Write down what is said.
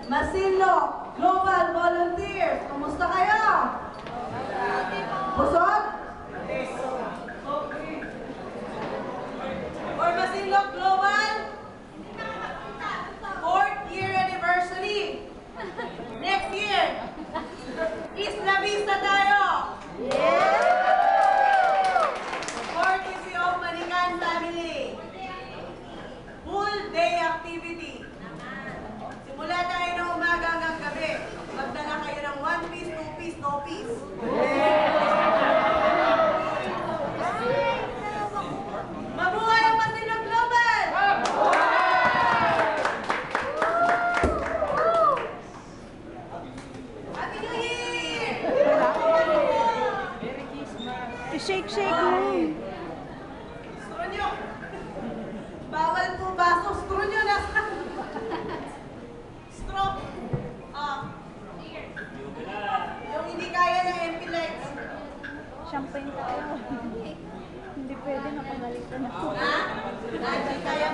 Masinloc Global Volunteers, kumusta kayo? Busog? For Masinloc Global, 4th year anniversary. Next year, Isla Vista tayo. Courtesy of Manikan family. Full day activity. Simula tayo ng umaga hanggang gabi. Magdala kayo ng 1 piece, 2 piece, no piece. Mabuhay ang Masinloc Global! Happy New Year! Shake, shake mo. Straw nyo! Bawal po baso. Straw nyo na. Straw. Yung hindi kaya ng MP Lights. Champagne tayo. Hindi pwede, napagalit na. Ha? Hindi kaya